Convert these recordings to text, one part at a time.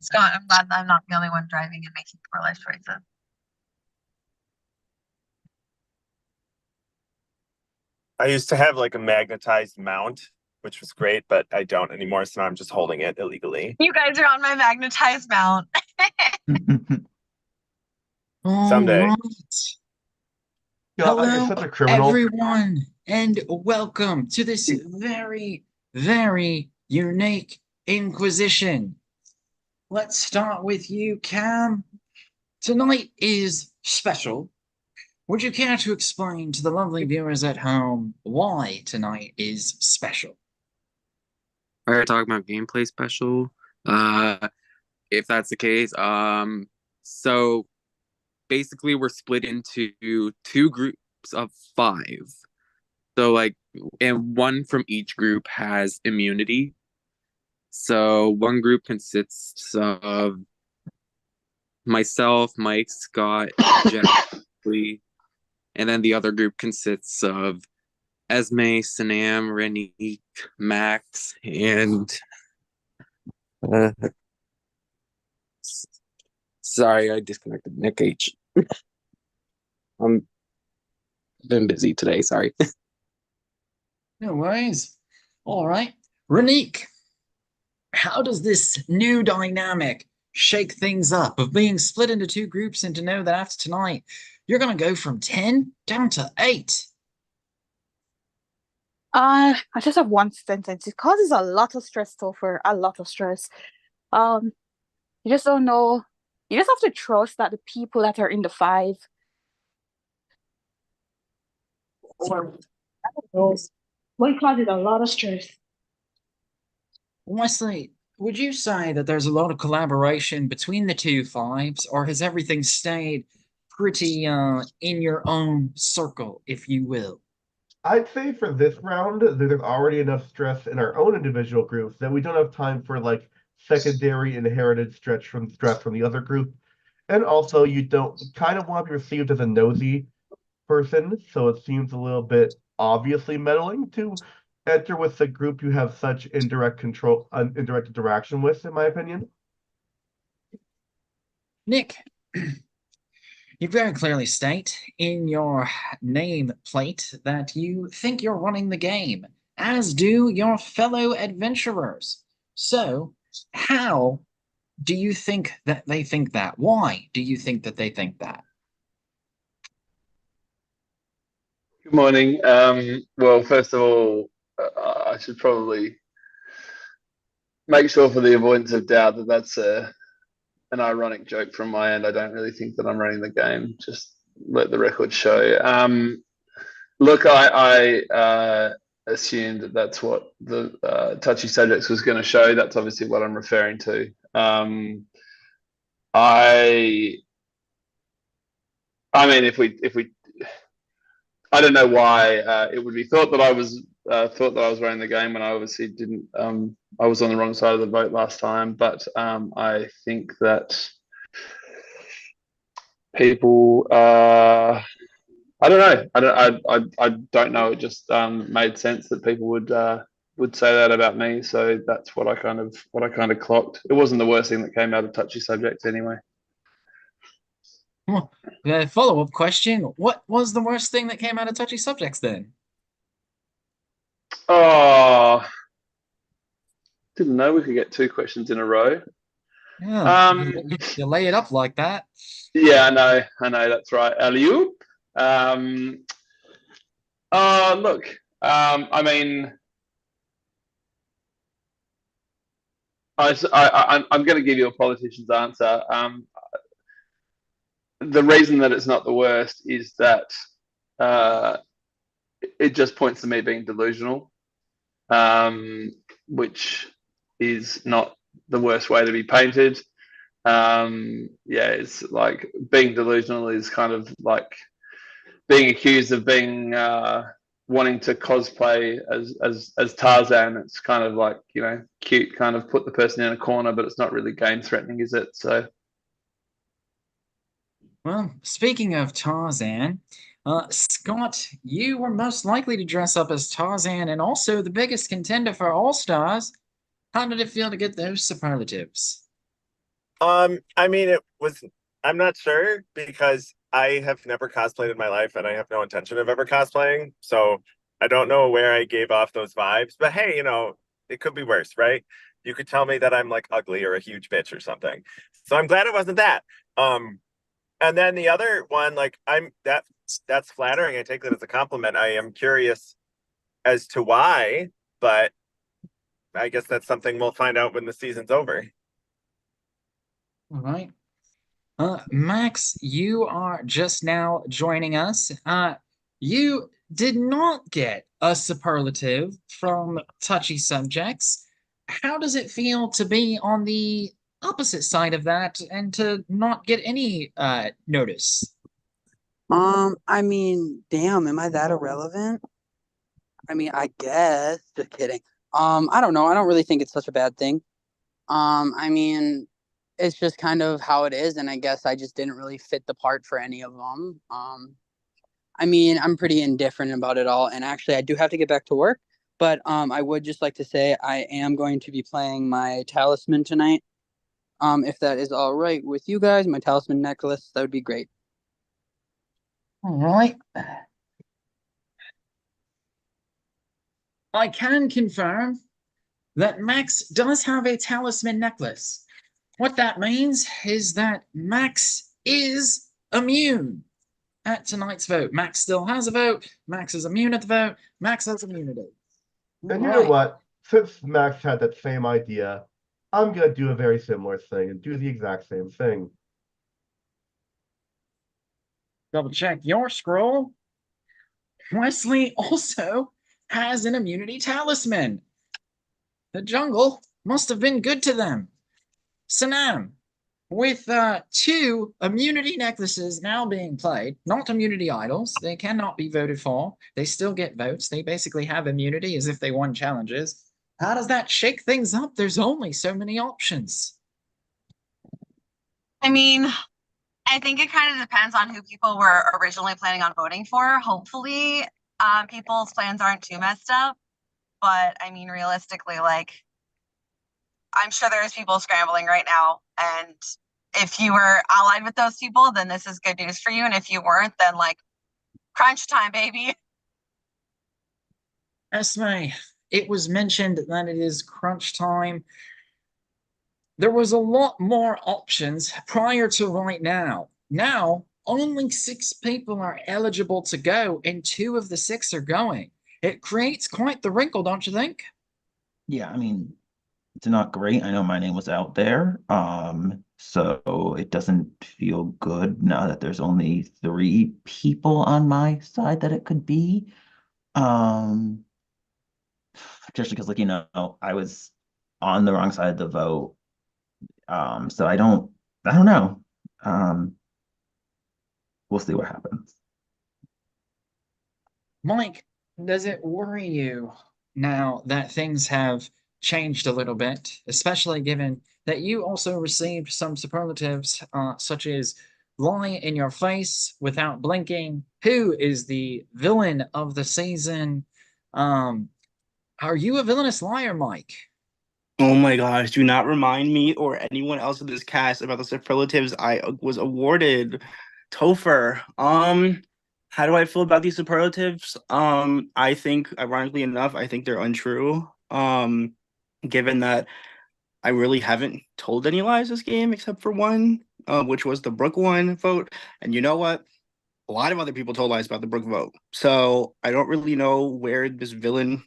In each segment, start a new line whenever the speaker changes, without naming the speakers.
Scott, I'm glad that I'm not the only one driving and making poor life choices.
I used to have like a magnetized mount, which was great, but I don't anymore. So now I'm just holding it illegally.
You guys are on my magnetized mount.
All
Someday.
right.
God, you're
Hello,
such a criminal.
everyone, and welcome to this very, very unique Inquisition. Let's start with you, Cam. Tonight is special. Would you care to explain to the lovely viewers at home why tonight is special?
Are you talking about gameplay special? Uh, if that's the case, so basically we're split into two groups of five. So like, and one from each group has immunity. So one group consists of myself, Mike, Scott, Jeff, Lee, and then the other group consists of Esme, Sanam, Renique, Max, and uh, sorry, I disconnected Nick H. I'm been busy today. Sorry.
No worries. All right. Renique, how does this new dynamic shake things up of being split into two groups and to know that after tonight, you're going to go from 10 down to 8?
I just have one sentence. It causes a lot of stress, Topher, a lot of stress. Um, you just don't know. You just have to trust that the people that are in the five or those will cause it a lot of stress.
Wesley, would you say that there's a lot of collaboration between the two fives, or has everything stayed pretty in your own circle, if you will?
I'd say for this round, there's already enough stress in our own individual groups that we don't have time for like secondary inherited stress from the other group. And also, you don't kind of want to be perceived as a nosy person, so it seems a little bit obviously meddling to enter with the group you have such indirect interaction with, in my opinion.
Nick, you very clearly state in your name plate that you think you're running the game, as do your fellow adventurers. So, how do you think that they think that? Why do you think that they think that?
Good morning. Well, first of all, I should probably make sure for the avoidance of doubt that that's an ironic joke from my end. I don't really think that I'm running the game. Just let the record show. Look, I assumed that that's what the touchy subjects was going to show. That's obviously what I'm referring to. I I mean, if we I don't know why it would be thought that I was running the game when I obviously didn't. I was on the wrong side of the vote last time, but I think that people. I don't know. I don't know. It just made sense that people would say that about me. So that's what I kind of clocked. It wasn't the worst thing that came out of touchy subjects anyway.
Well, the follow-up question, what was the worst thing that came out of touchy subjects then?
Oh, didn't know we could get two questions in a row.
Yeah,
Um,
you lay it up like that.
yeah, I know, that's right. Alley-oop. Um, Look, I mean, I'm going to give you a politician's answer. The reason that it's not the worst is that uh, it just points to me being delusional, which is not the worst way to be painted. Yeah, it's like being delusional is kind of like being accused of being wanting to cosplay as Tarzan. It's kind of like, you know, cute, kind of put the person in a corner, but it's not really game threatening, is it? So
Well, speaking of Tarzan, Scott, you were most likely to dress up as Tarzan and also the biggest contender for All Stars. How did it feel to get those superlatives?
I mean, I'm not sure because I have never cosplayed in my life and I have no intention of ever cosplaying. So I don't know where I gave off those vibes, but hey, it could be worse, right? You could tell me that I'm like ugly or a huge bitch or something. So I'm glad it wasn't that. Um, and then the other one, like that's flattering. I take that as a compliment. I am curious as to why, but I guess that's something we'll find out when the season's over.
All right. Max, you are just now joining us. You did not get a superlative from touchy subjects. How does it feel to be on the opposite side of that and to not get any notice?
I mean, damn, am I that irrelevant? I mean, I guess. Just kidding. I don't know. I don't really think it's such a bad thing. I mean, it's just kind of how it is, and I guess I just didn't really fit the part for any of them. I mean, I'm pretty indifferent about it all, and actually, I do have to get back to work. But I would just like to say I am going to be playing my talisman tonight. If that is all right with you guys, my talisman necklace, that would be great.
All right. I can confirm that Max does have a talisman necklace. What that means is that Max is immune at tonight's vote. Max still has a vote. Max is immune at the vote. Max has immunity.
And you know what? Since Max had that same idea, I'm gonna do a very similar thing and do the exact same thing.
Double check your scroll. Wesley also has an immunity talisman. The jungle must have been good to them. Sanam, with two immunity necklaces now being played, not immunity idols, they cannot be voted for. They still get votes. They basically have immunity as if they won challenges. How does that shake things up? There's only so many options.
I mean, I think it kind of depends on who people were originally planning on voting for. Hopefully, people's plans aren't too messed up. But I mean, realistically, like, I'm sure there's people scrambling right now. And if you were allied with those people, then this is good news for you. And if you weren't, then like, crunch time, baby.
Esme, it was mentioned that it is crunch time. There was a lot more options prior to right now. Now, only 6 people are eligible to go, and 2 of the 6 are going. It creates quite the wrinkle, don't you think?
Yeah, I mean, it's not great. I know my name was out there. So it doesn't feel good now that there's only 3 people on my side that it could be. Um, just because, like, I was on the wrong side of the vote. So I don't know. Um, we'll see what happens.
Mike, does it worry you now that things have changed a little bit, especially given that you also received some superlatives, such as lie in your face without blinking? Who is the villain of the season? Are you a villainous liar, Mike?
Oh my gosh, do not remind me or anyone else in this cast about the superlatives I was awarded. Topher. How do I feel about these superlatives? I think, ironically enough, I think they're untrue. Given that I really haven't told any lies this game except for one, which was the Brook one vote. And you know what? A lot of other people told lies about the Brook vote. So I don't really know where this villain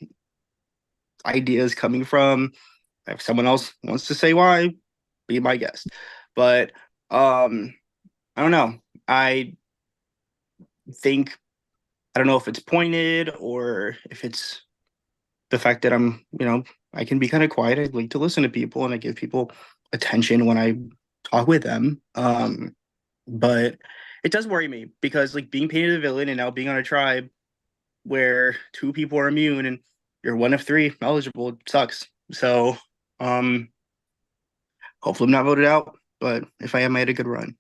idea is coming from. If someone else wants to say why, be my guest. But I don't know. I don't know if it's pointed or if it's the fact that I can be kind of quiet. I like to listen to people and I give people attention when I talk with them. But it does worry me because like being painted a villain and now being on a tribe where 2 people are immune and you're 1 of 3 eligible sucks. So hopefully I'm not voted out, but if I am, I had a good run.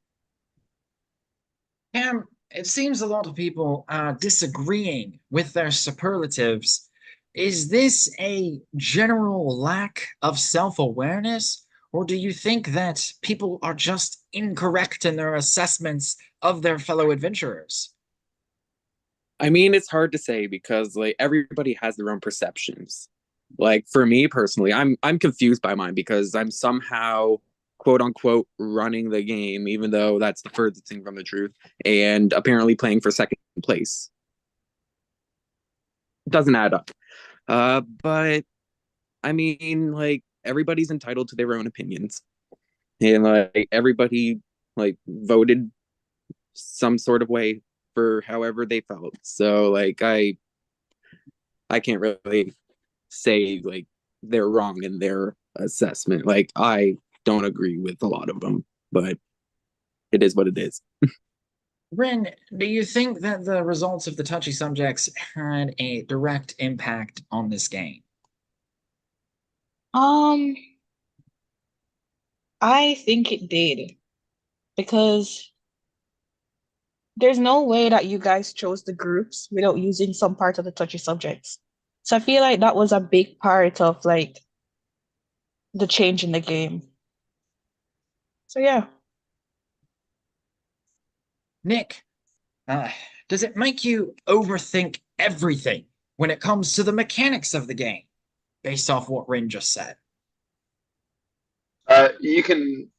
Cam, it seems a lot of people are disagreeing with their superlatives. Is this a general lack of self-awareness, or do you think that people are just incorrect in their assessments of their fellow adventurers?
I mean, it's hard to say because like everybody has their own perceptions. Like for me personally, I'm confused by mine because I'm somehow quote unquote running the game, even though that's the furthest thing from the truth, and apparently playing for second place. It doesn't add up. But I mean, like everybody's entitled to their own opinions, and like everybody like voted some sort of way for however they felt. So like I can't really say like they're wrong in their assessment. Like I don't agree with a lot of them, but it is what it is.
Rin, do you think that the results of the touchy subjects had a direct impact on this game?
Um, I think it did because there's no way that you guys chose the groups without using some part of the touchy subjects. So I feel like that was a big part of like the change in the game. So yeah.
Nick, uh, does it make you overthink everything when it comes to the mechanics of the game, based off what Rin just said?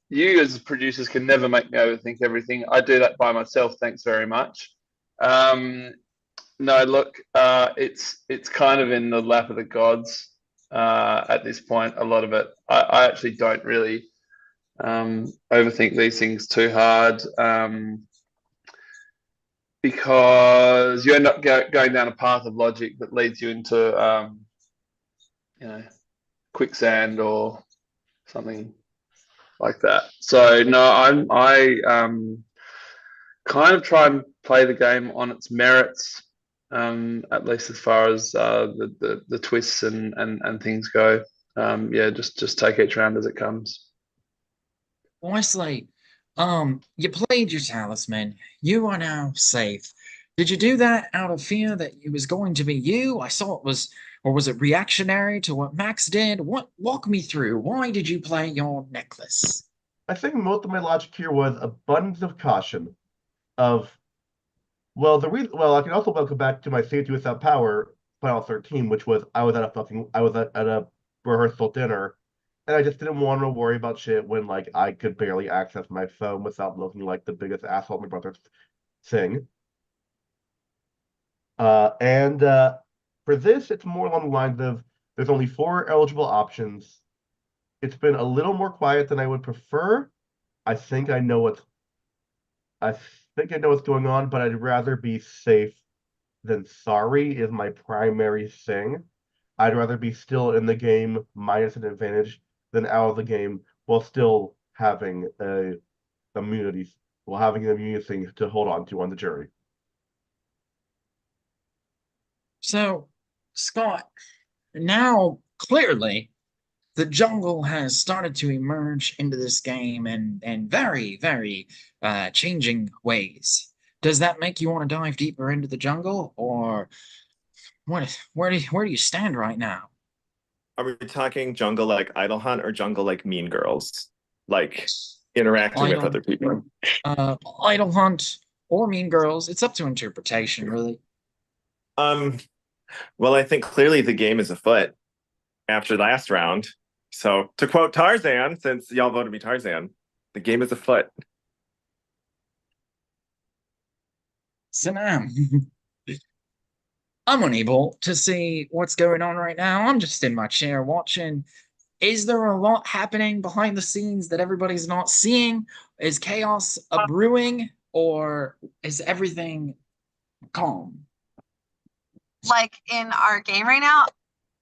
You as producers can never make me overthink everything. I do that by myself. Thanks very much. No, look, it's kind of in the lap of the gods at this point. A lot of it, I actually don't really overthink these things too hard because you end up going down a path of logic that leads you into you know, quicksand or something like that. So no, I kind of try and play the game on its merits, at least as far as the twists and things go. Yeah, just take each round as it comes.
Wesley, you played your talisman. You are now safe. Did you do that out of fear that it was going to be you? I saw it was, or was it reactionary to what Max did? What, walk me through. Why did you play your necklace?
I think most of my logic here was abundance of caution. Of well, I can also welcome back to my safety without power, Final 13, which was I was at a rehearsal dinner, and I just didn't want to worry about shit when like I could barely access my phone without looking like the biggest asshole my brother's thing. And For this, it's more along the lines of there's only 4 eligible options. It's been a little more quiet than I would prefer. I think I know what's I think I know what's going on, but I'd rather be safe than sorry is my primary thing. I'd rather be still in the game minus an advantage than out of the game while still having a immunity, while having an immunity thing to hold on to on the jury.
So, Scott, now clearly the jungle has started to emerge into this game in very, very changing ways. Does that make you want to dive deeper into the jungle, or where do you stand right now?
Are we talking jungle like Idle Hunt or jungle like Mean Girls? Like interacting with
Idle,
other people?
Idle Hunt or Mean Girls, it's up to interpretation, really.
Um, well, I think clearly the game is afoot after last round. So to quote Tarzan, since y'all voted me Tarzan, the game is afoot.
So now, I'm unable to see what's going on right now. I'm just in my chair watching. Is there a lot happening behind the scenes that everybody's not seeing? Is chaos a brewing, or is everything calm?
Like in our game right now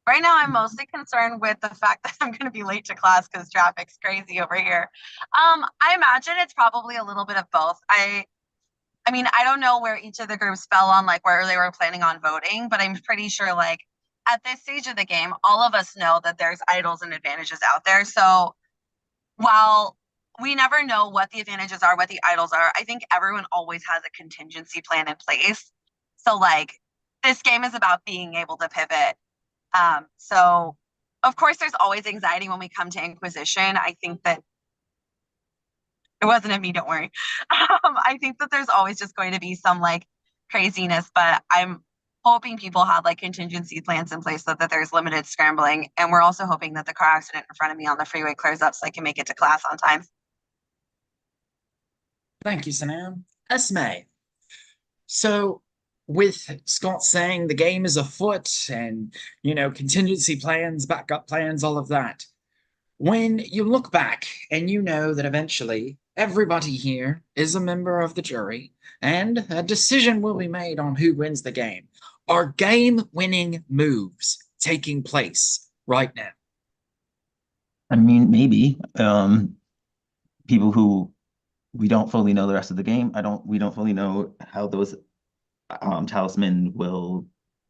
I'm mostly concerned with the fact that I'm going to be late to class because traffic's crazy over here. I imagine it's probably a little bit of both. I mean, I don't know where each of the groups fell on like where they were planning on voting, but I'm pretty sure like at this stage of the game, all of us know that there's idols and advantages out there. So while we never know what the advantages are, what the idols are, I think everyone always has a contingency plan in place. So like this game is about being able to pivot. So of course, there's always anxiety when we come to Inquisition. I think that it wasn't at me, don't worry. I think that there's always just going to be some like craziness, but I'm hoping people have like contingency plans in place so that there's limited scrambling. And we're also hoping that the car accident in front of me on the freeway clears up so I can make it to class on time.
Thank you, Sanam. Esme. So, with Scott saying the game is afoot and, contingency plans, backup plans, all of that, when you look back and you know that eventually everybody here is a member of the jury and a decision will be made on who wins the game, are game-winning moves taking place right now?
I mean, maybe. People who we don't fully know the rest of the game. We don't fully know how those talisman will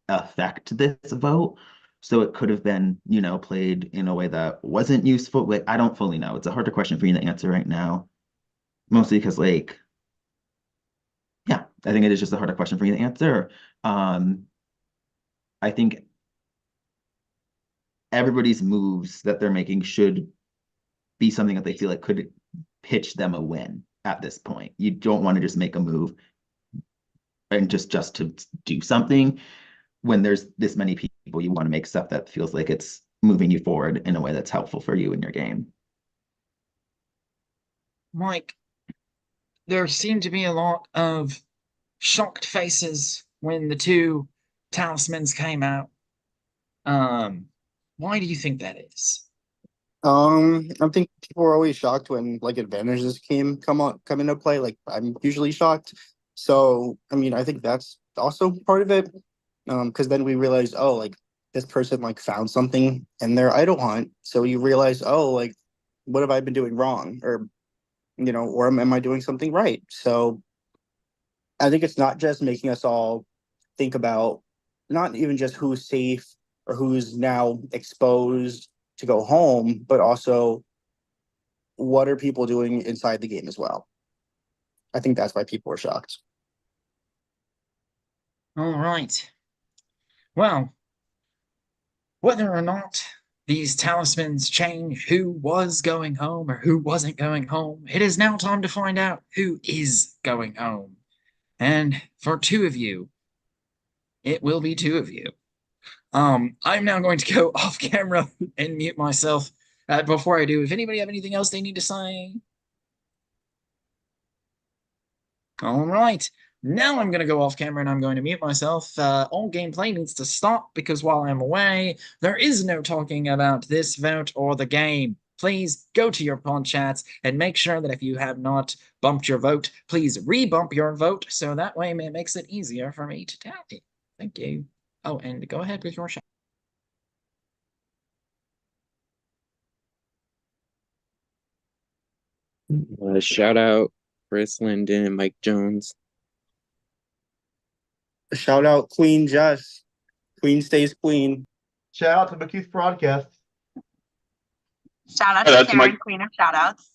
affect this vote. So it could have been, played in a way that wasn't useful. Like, I don't fully know. It's a harder question for you to answer right now. Mostly because, yeah, I think it is just a harder question for you to answer. I think everybody's moves that they're making should be something that they feel like could pitch them a win at this point. You don't want to just make a move and just to do something when there's this many people. You want to make stuff that feels like it's moving you forward in a way that's helpful for you in your game.
Mike, there seemed to be a lot of shocked faces when the two talismans came out. Why do you think that is?
I think people were always shocked when like advantages come into play. Like I'm usually shocked. So I mean, I think that's also part of it. Because then we realized, oh, like this person like found something in their idol hunt. So you realize, oh, like what have I been doing wrong? Or or am I doing something right? So I think it's not just making us all think about not even just who's safe or who's now exposed to go home, but also what are people doing inside the game as well. I think that's why people were shocked.
All right. Well, whether or not these talismans change who was going home or who wasn't going home, it is now time to find out who is going home. And for two of you, it will be two of you. I'm now going to go off camera and mute myself. Before I do, if anybody have anything else they need to say? All right. Now I'm going to go off camera and I'm going to mute myself. All gameplay needs to stop because while I'm away, there is no talking about this vote or the game. Please go to your pod chats and make sure that if you have not bumped your vote, please re-bump your vote so that way it makes it easier for me to tally. Thank you. Oh, and go ahead with your shout.
Shout out Chris Linden and Mike Jones.
Shout out Queen Jess. Queen stays queen.
Shout out to McKeith's broadcast.
Shout out
Shout
to
out to
Karen,
Mike.
Queen of shout outs.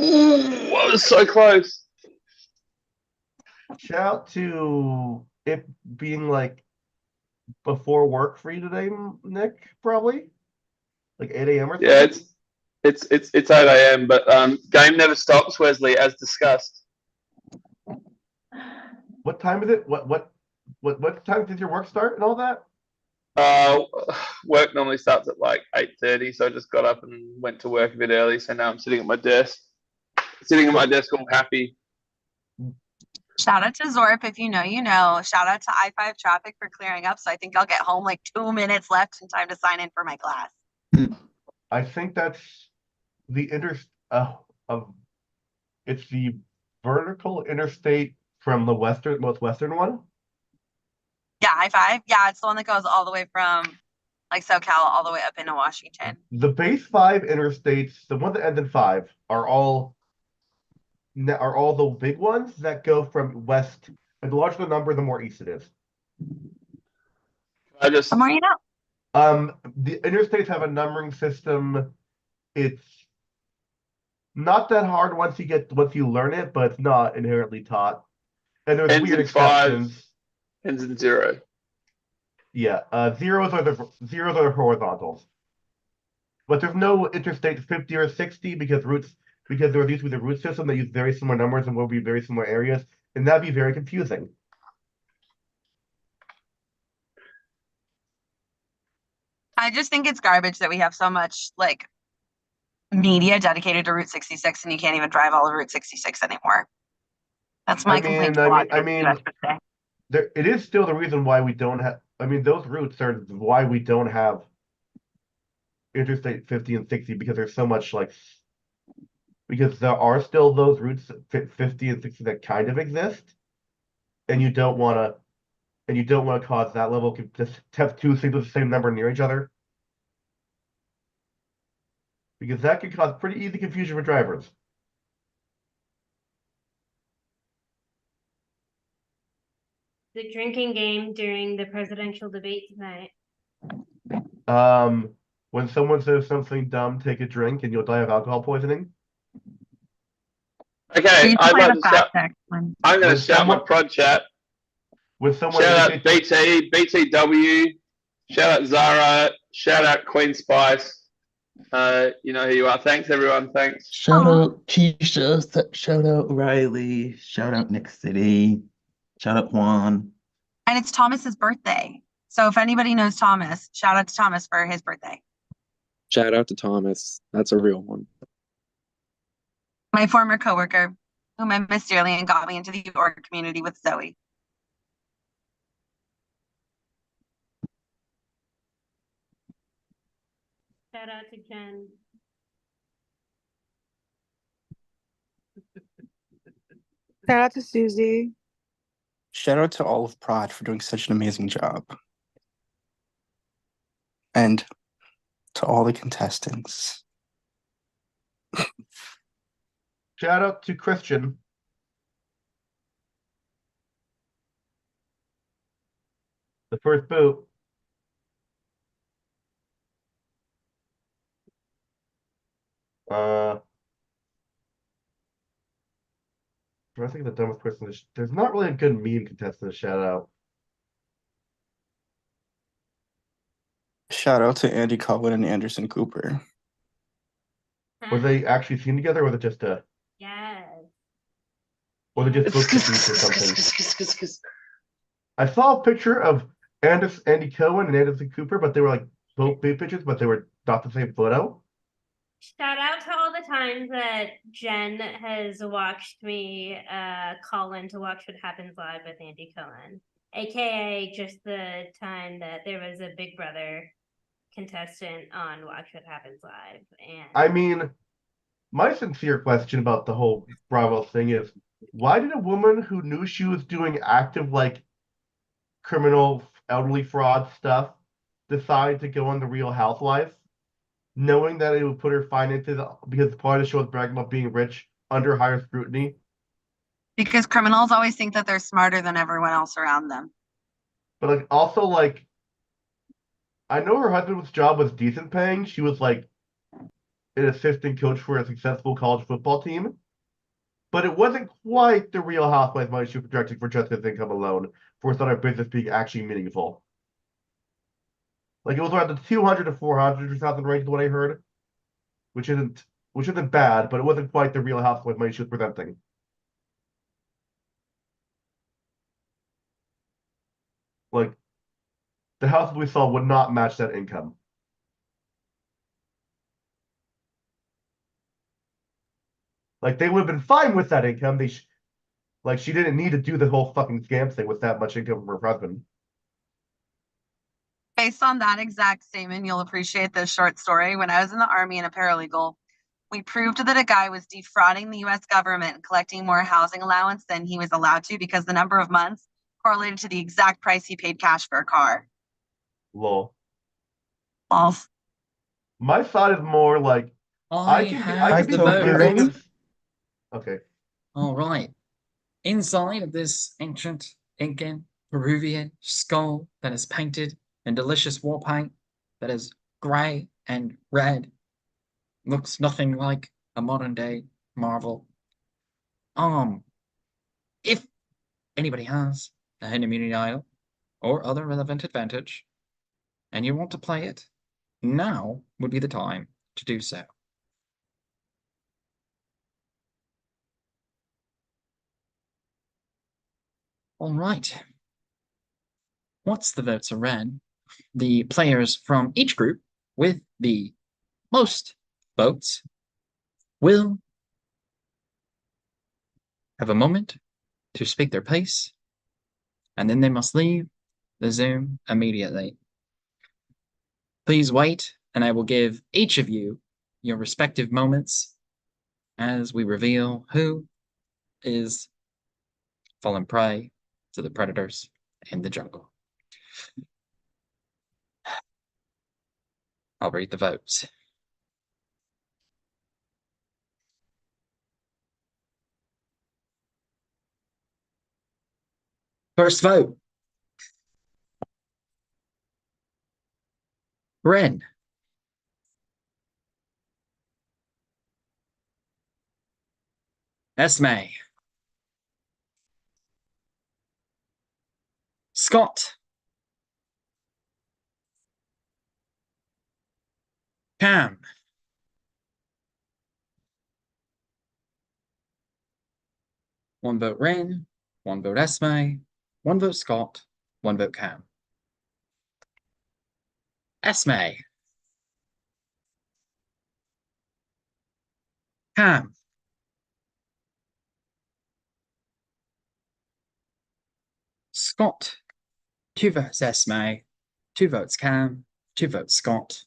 Ooh, I was so close.
Shout out to it being like before work for you today, Nick, probably like 8 a.m. or something.
Yeah, it's 8 a.m. But game never stops, Wesley, as discussed.
What time is it? What time did your work start and all that?
Work normally starts at like 8:30, so I just got up and went to work a bit early. So now I'm sitting at my desk, all happy.
Shout out to Zorp if you know, you know. Shout out to I-5 traffic for clearing up. So I think I'll get home like 2 minutes left in time to sign in for my class.
I think that's the it's the vertical interstate from the most western one.
Yeah, I-5. Yeah, it's the one that goes all the way from like SoCal all the way up into Washington.
The base 5 interstates, the ones that end in 5, are all the big ones that go from west. And the larger the number, the more east it is.
The more you know.
The interstates have a numbering system. It's not that hard once you learn it, but it's not inherently taught. And there's
Ends
weird
in 5,
exceptions.
ends in 0.
Yeah, zeros are the horizontals. but there's no Interstate 50 or 60 because there used to be the route system that used very similar numbers and will be very similar areas, and that'd be very confusing.
I just think it's garbage that we have so much like media dedicated to Route 66 and you can't even drive all of Route 66 anymore. That's my complaint.
It is still the reason why we don't have. I mean, those routes are why we don't have Interstate 50 and 60 because there's so much because there are still those routes 50 and 60 that kind of exist, and you don't want to cause that level just have two things with the same number near each other because that could cause pretty easy confusion for drivers.
The drinking game during the presidential debate tonight.
When someone says something dumb, take a drink and you'll die of alcohol poisoning.
Okay, I'm going to shout my prod chat.
When someone
shout out BT, BTW, shout out Zara, shout out Queen Spice. You know who you are. Thanks everyone. Thanks.
Shout out Keisha, shout out Riley, shout out Nick City, shout out Juan.
And it's Thomas's birthday. So if anybody knows Thomas, shout out to Thomas for his birthday.
Shout out to Thomas. That's a real one.
My former coworker, whom I miss dearly and got me into the org community with Zoe.
Shout out to Jen.
Shout out to Susie.
Shout out to all of Prod for doing such an amazing job. And to all the contestants.
Shout out to Christian. The first boot. I think the dumbest person is there's not really a good meme contestant to shout out.
Shout out to Andy Cohen and Anderson Cooper.
Were they actually seen together, or was it just a?
Yes.
Or they just booked the beach or something? I saw a picture of Andy Cohen and Anderson Cooper, but they were like both big pictures, but they were not the same photo.
Shout out to all the times that Jen has watched me call in to watch what happens live with Andy Cohen, aka just the time that there was a Big Brother contestant on Watch What Happens Live. And
I mean, my sincere question about the whole Bravo thing is, why did a woman who knew she was doing active criminal elderly fraud stuff decide to go on The Real Housewives, knowing that it would put her finances, because part of the show is bragging about being rich, under higher scrutiny?
Because criminals always think that they're smarter than everyone else around them.
But also I know her husband's job was decent paying. She was an assistant coach for a successful college football team. But it wasn't quite the Real Housewives money she was projecting for just his income alone, for his other business being actually meaningful. It was around the 200 to 400,000 range is what I heard, which isn't bad, but it wasn't quite the Real Housewives money she was presenting. The house we saw would not match that income. They would have been fine with that income. She didn't need to do the whole fucking scam thing with that much income from her husband.
Based on that exact statement, you'll appreciate this short story. When I was in the Army and a paralegal, we proved that a guy was defrauding the US government and collecting more housing allowance than he was allowed to because the number of months correlated to the exact price he paid cash for a car.
Lol.
False.
My thought is more I can be forgiving. Okay.
All right. Inside of this ancient Incan Peruvian skull that is painted in delicious war paint that is grey and red, looks nothing like a modern day marvel. If anybody has a hidden immunity idol or other relevant advantage, and you want to play it, now would be the time to do so. All right. Once the votes are read, the players from each group with the most votes will have a moment to speak their piece, and then they must leave the Zoom immediately. Please wait, and I will give each of you your respective moments as we reveal who is fallen prey to the predators in the jungle. I'll read the votes. First vote. Ren. Esme. Scott. Cam. One vote Ren, one vote Esme, one vote Scott, one vote Cam. Esme. Cam. Scott. 2 votes Esme, 2 votes Cam, 2 votes Scott.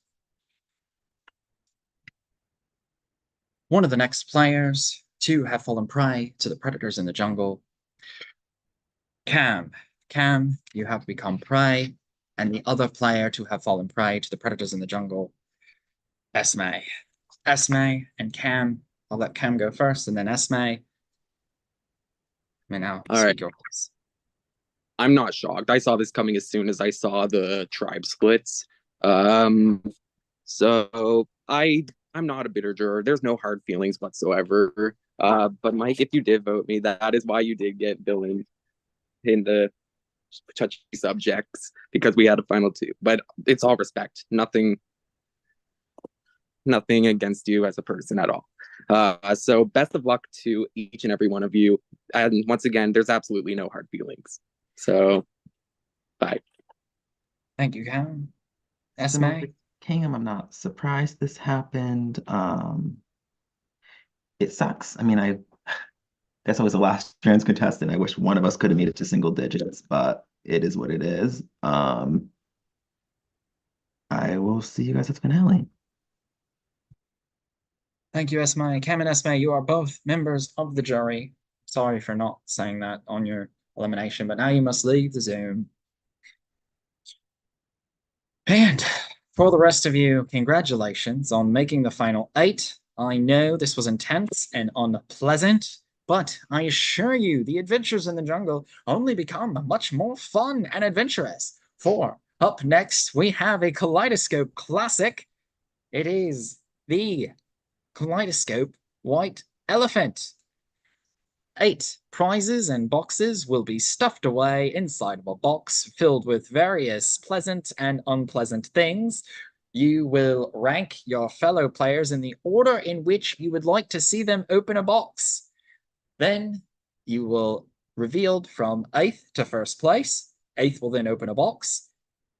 One of the next players to have fallen prey to the predators in the jungle. Cam. Cam, you have become prey, and the other player to have fallen prey to the predators in the jungle. Esme. Esme and Cam. I'll let Cam go first, and then Esme. I mean, now
All
speak
right.
your piece.
I'm not shocked. I saw this coming as soon as I saw the tribe splits. So I'm not a bitter juror. There's no hard feelings whatsoever. But Mike, if you did vote me, that is why you did get villain in the touchy subjects, because we had a final 2. But it's all respect. Nothing against you as a person at all. So best of luck to each and every one of you. And once again, there's absolutely no hard feelings. So, bye.
Thank you, Cam.
Similar
Esme.
to Kingham, I'm not surprised this happened. It sucks. I mean, I guess I was the last trans contestant. I wish one of us could have made it to single digits, but it is what it is. I will see you guys at the finale.
Thank you, Esme. Cam and Esme, you are both members of the jury. Sorry for not saying that on your elimination, but now you must leave the Zoom. And for the rest of you, congratulations on making the final 8. I know this was intense and unpleasant, but I assure you, the adventures in the jungle only become much more fun and adventurous. For up next, we have a Kaleidoscope classic. It is the Kaleidoscope White Elephant. 8 prizes and boxes will be stuffed away inside of a box filled with various pleasant and unpleasant things. You will rank your fellow players in the order in which you would like to see them open a box. Then you will revealed from 8th to 1st place. 8th will then open a box.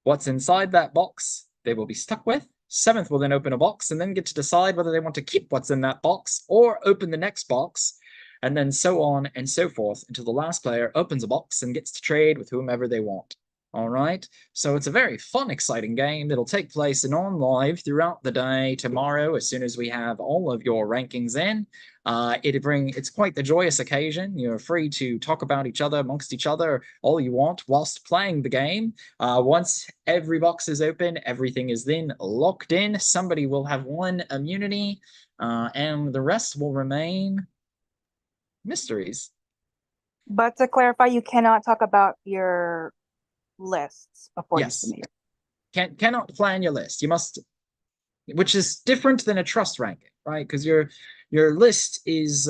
What's inside that box, they will be stuck with. 7th will then open a box and then get to decide whether they want to keep what's in that box or open the next box. And then so on and so forth until the last player opens a box and gets to trade with whomever they want. All right. So it's a very fun, exciting game that'll take place and on live throughout the day tomorrow as soon as we have all of your rankings in. It's quite the joyous occasion. You're free to talk about each other amongst each other all you want whilst playing the game. Once every box is open, everything is then locked in. Somebody will have 1 immunity, and the rest will remain mysteries.
But to clarify, you cannot talk about your lists before
Yes.
you submit.
Cannot plan your list. You must, which is different than a trust ranking, right? Because your list is